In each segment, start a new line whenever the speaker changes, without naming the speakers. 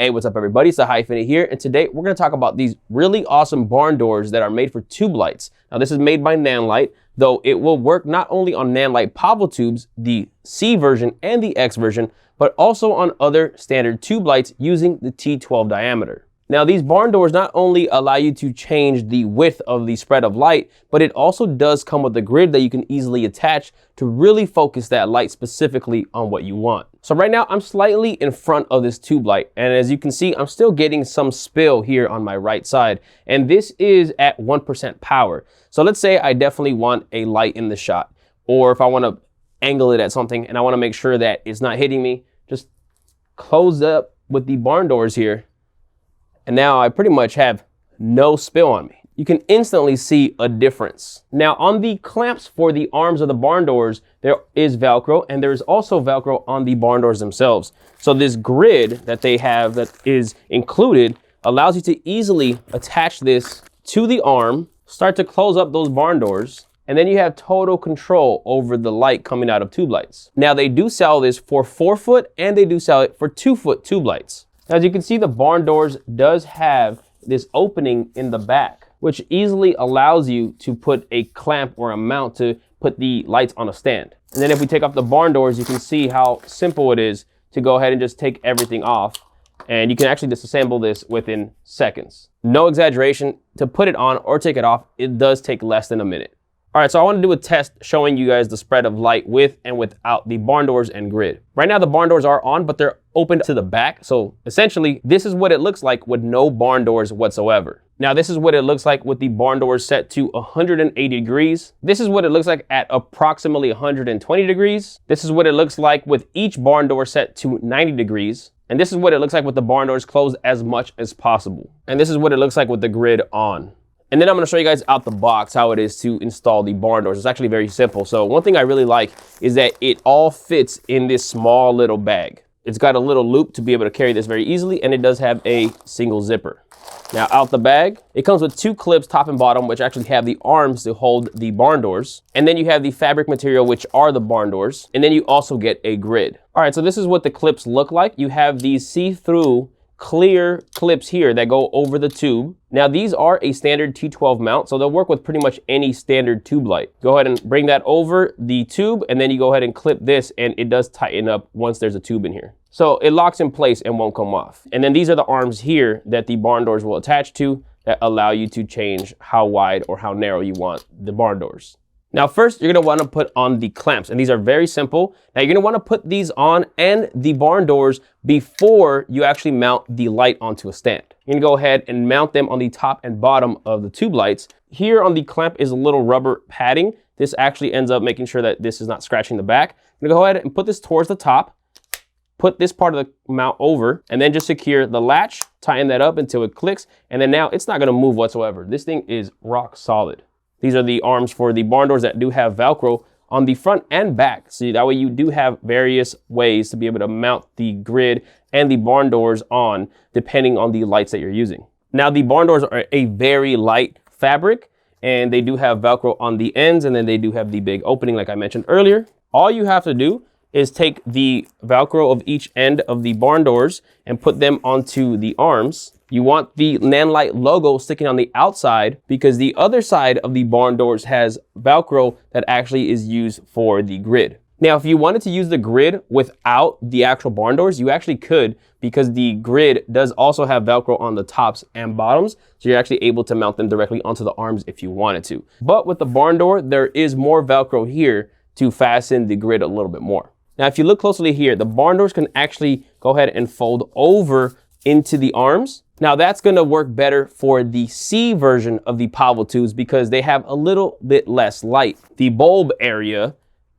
Hey, what's up everybody? It's TheHyphenate here, and today we're going to talk about these really awesome barn doors that are made for tube lights. Now this is made by Nanlite, though it will work not only on Nanlite Pavotubes, the C version and the X version, but also on other standard tube lights using the T12 diameter. Now these barn doors not only allow you to change the width of the spread of light, but it also does come with a grid that you can easily attach to really focus that light specifically on what you want. So right now I'm slightly in front of this tube light, and as you can see, I'm still getting some spill here on my right side, and this is at 1% power. So let's say I definitely want a light in the shot, or if I want to angle it at something and I want to make sure that it's not hitting me, just close up with the barn doors here. And now I pretty much have no spill on me. You can instantly see a difference. Now on the clamps for the arms of the barn doors, there is Velcro, and there is also Velcro on the barn doors themselves. So this grid that they have that is included allows you to easily attach this to the arm, start to close up those barn doors, and then you have total control over the light coming out of tube lights. Now they do sell this for 4-foot and they do sell it for 2-foot tube lights. As you can see, the barn doors does have this opening in the back, which easily allows you to put a clamp or a mount to put the lights on a stand. And then if we take off the barn doors, you can see how simple it is to go ahead and just take everything off. And you can actually disassemble this within seconds. No exaggeration, to put it on or take it off, it does take less than a minute. All right, so I want to do a test showing you guys the spread of light with and without the barn doors and grid. Right now the barn doors are on, but they're open to the back. So essentially this is what it looks like with no barn doors whatsoever. Now this is what it looks like with the barn doors set to 180 degrees. This is what it looks like at approximately 120 degrees. This is what it looks like with each barn door set to 90 degrees. And this is what it looks like with the barn doors closed as much as possible. And this is what it looks like with the grid on. And then I'm going to show you guys out the box how it is to install the barn doors. It's actually very simple. So one thing I really like is that it all fits in this small little bag. It's got a little loop to be able to carry this very easily, and it does have a single zipper. Now out the bag, it comes with 2 clips, top and bottom, which actually have the arms to hold the barn doors. And then you have the fabric material, which are the barn doors. And then you also get a grid. All right, so this is what the clips look like. You have these see-through clear clips here that go over the tube. Now these are a standard T12 mount, so they'll work with pretty much any standard tube light. Go ahead and bring that over the tube, and then you go ahead and clip this, and it does tighten up once there's a tube in here. So it locks in place and won't come off. And then these are the arms here that the barn doors will attach to that allow you to change how wide or how narrow you want the barn doors. Now first, you're gonna wanna put on the clamps, and these are very simple. Now you're gonna wanna put these on and the barn doors before you actually mount the light onto a stand. You're gonna go ahead and mount them on the top and bottom of the tube lights. Here on the clamp is a little rubber padding. This actually ends up making sure that this is not scratching the back. I'm gonna go ahead and put this towards the top, put this part of the mount over, and then just secure the latch, tighten that up until it clicks, and then now it's not gonna move whatsoever. This thing is rock solid. These are the arms for the barn doors that do have Velcro on the front and back. So that way you do have various ways to be able to mount the grid and the barn doors on depending on the lights that you're using. Now the barn doors are a very light fabric, and they do have Velcro on the ends, and then they do have the big opening like I mentioned earlier. All you have to do is take the Velcro of each end of the barn doors and put them onto the arms. You want the Nanlite logo sticking on the outside because the other side of the barn doors has Velcro that actually is used for the grid. Now, if you wanted to use the grid without the actual barn doors, you actually could, because the grid does also have Velcro on the tops and bottoms. So you're actually able to mount them directly onto the arms if you wanted to. But with the barn door, there is more Velcro here to fasten the grid a little bit more. Now, if you look closely here, the barn doors can actually go ahead and fold over into the arms. Now that's gonna work better for the C version of the Pavotubes because they have a little bit less light. The bulb area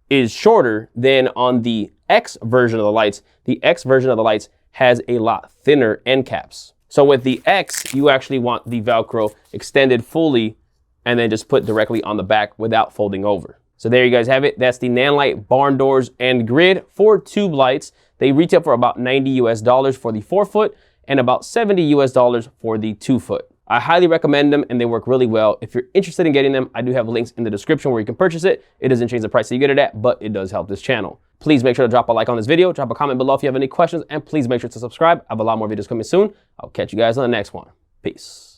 is shorter than on the X version of the lights. The X version of the lights has a lot thinner end caps. So with the X, you actually want the Velcro extended fully and then just put directly on the back without folding over. So there you guys have it. That's the Nanlite barn doors and grid for tube lights. They retail for about $90 US for the 4-foot and about $70 US for the 2-foot. I highly recommend them and they work really well. If you're interested in getting them, I do have links in the description where you can purchase it. It doesn't change the price that you get it at, but it does help this channel. Please make sure to drop a like on this video, drop a comment below if you have any questions, and please make sure to subscribe. I have a lot more videos coming soon. I'll catch you guys on the next one. Peace.